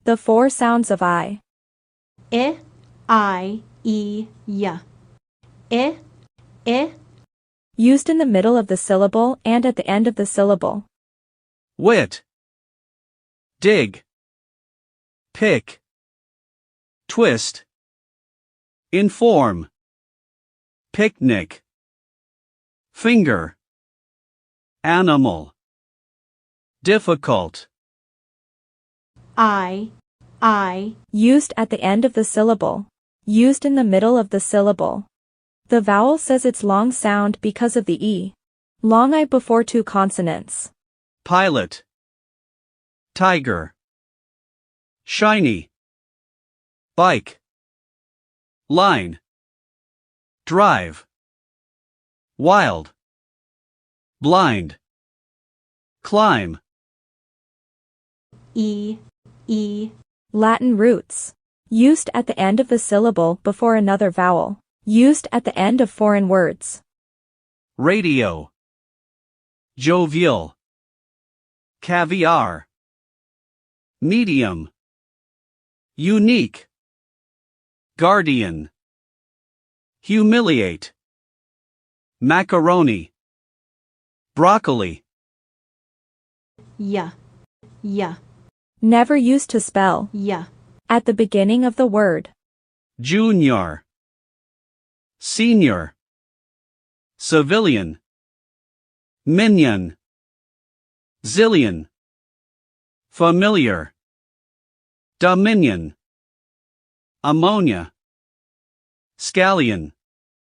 The four sounds of I. I, y. I. Used in the middle of the syllable and at the end of the syllable. Wit. Dig. Pick. Twist. Inform. Picnic. Finger. Animal. Difficult. I. Used at the end of the syllable. Used in the middle of the syllable. The vowel says its long sound because of the E. Long I before two consonants. Pilot. Tiger. Shiny. Bike. Line. Drive. Wild. Blind. Climb. E. Latin roots. Used at the end of the syllable before another vowel. Used at the end of foreign words. Radio. Jovial. Caviar. Medium. Unique. Guardian. Humiliate. Macaroni. Broccoli. Ya. Never used to spell. Ya. At the beginning of the word. Junior. Senior. Civilian. Minion. Zillion. Familiar. Dominion. Ammonia. Scallion.